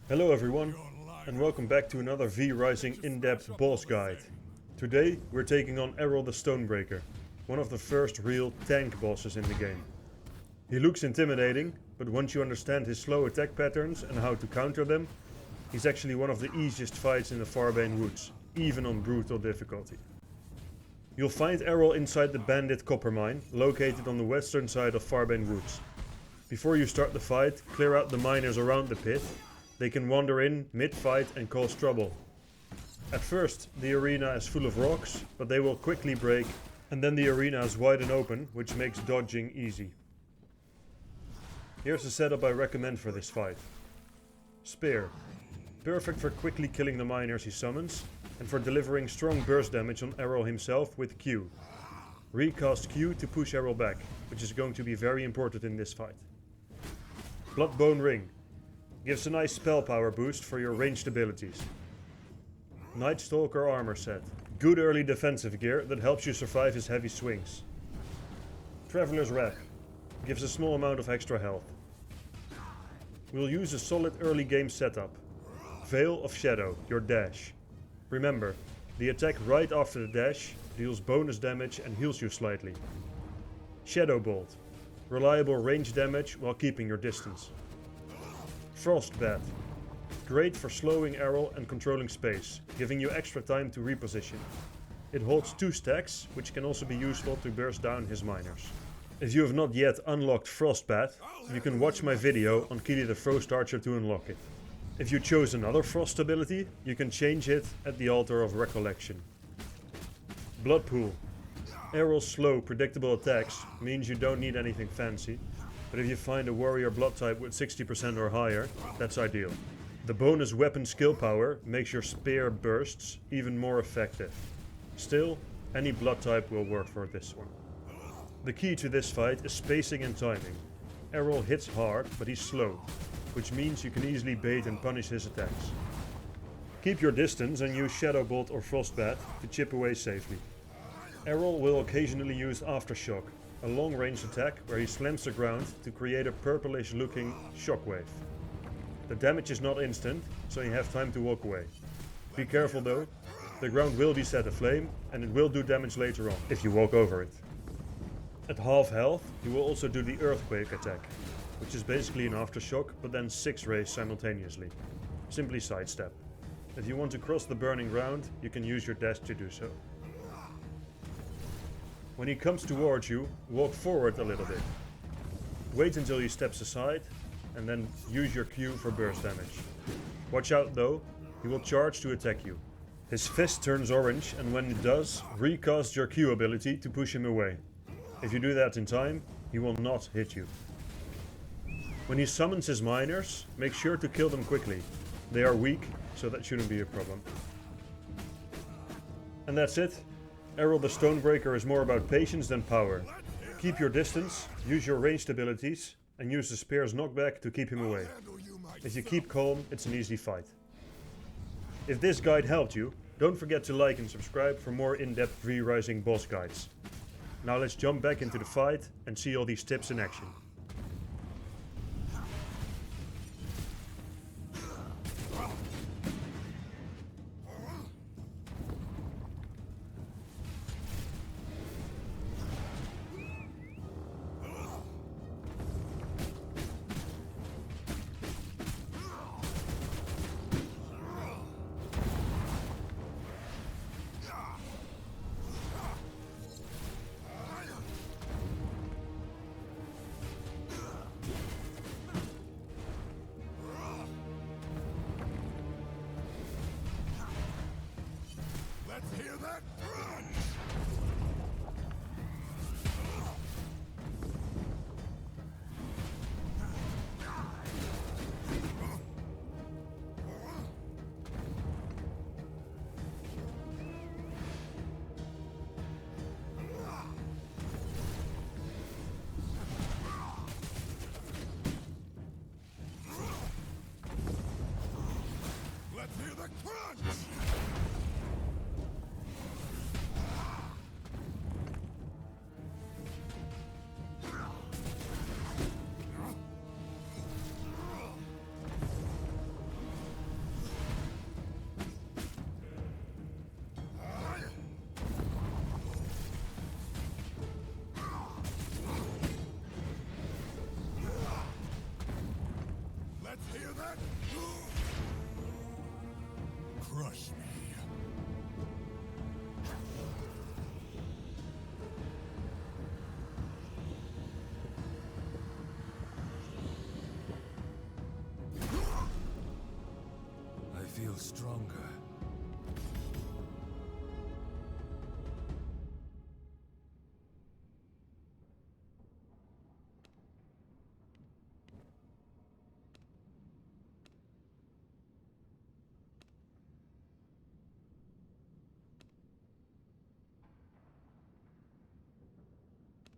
Hello everyone, and welcome back to another V-Rising in-depth boss guide. Today we're taking on Errol the Stonebreaker, one of the first real tank bosses in the game. He looks intimidating, but once you understand his slow attack patterns and how to counter them, he's actually one of the easiest fights in the Farbane Woods, even on brutal difficulty. You'll find Errol inside the Bandit copper mine, located on the western side of Farbane Woods. Before you start the fight, clear out the miners around the pit. They can wander in mid-fight and cause trouble. At first, the arena is full of rocks, but they will quickly break, and then the arena is wide and open, which makes dodging easy. Here's the setup I recommend for this fight. Spear. Perfect for quickly killing the miners he summons, and for delivering strong burst damage on Errol himself with Q. Recast Q to push Errol back, which is going to be very important in this fight. Bloodbone Ring. Gives a nice spell power boost for your ranged abilities. Night Stalker armor set. Good early defensive gear that helps you survive his heavy swings. Traveler's Wrap. Gives a small amount of extra health. We'll use a solid early game setup. Veil of Shadow, your dash. Remember, the attack right after the dash deals bonus damage and heals you slightly. Shadow Bolt. Reliable range damage while keeping your distance. Frost Bat. Great for slowing Errol and controlling space, giving you extra time to reposition. It holds 2 stacks, which can also be useful to burst down his miners. If you have not yet unlocked Frost Bat, you can watch my video on Kili the Frost Archer to unlock it. If you chose another Frost ability, you can change it at the Altar of Recollection. Blood Pool. Errol's slow, predictable attacks means you don't need anything fancy, but if you find a warrior blood type with 60% or higher, that's ideal. The bonus weapon skill power makes your spear bursts even more effective. Still, any blood type will work for this one. The key to this fight is spacing and timing. Errol hits hard, but he's slow, which means you can easily bait and punish his attacks. Keep your distance and use Shadow Bolt or Frostbat to chip away safely. Errol will occasionally use Aftershock, a long-range attack where he slams the ground to create a purplish-looking shockwave. The damage is not instant, so you have time to walk away. Be careful though, the ground will be set aflame and it will do damage later on if you walk over it. At half health, he will also do the Earthquake attack, which is basically an Aftershock but then 6 rays simultaneously. Simply sidestep. If you want to cross the burning ground, you can use your dash to do so. When he comes towards you, walk forward a little bit. Wait until he steps aside, and then use your Q for burst damage. Watch out though, he will charge to attack you. His fist turns orange, and when it does, recast your Q ability to push him away. If you do that in time, he will not hit you. When he summons his miners, make sure to kill them quickly. They are weak, so that shouldn't be a problem. And that's it. Errol the Stonebreaker is more about patience than power. Keep your distance, use your ranged abilities, and use the spear's knockback to keep him away. If you keep calm, it's an easy fight. If this guide helped you, don't forget to like and subscribe for more in-depth V-Rising boss guides. Now let's jump back into the fight and see all these tips in action. Let's hear that crunch! Let's hear the crunch! Let's hear that! Crush me.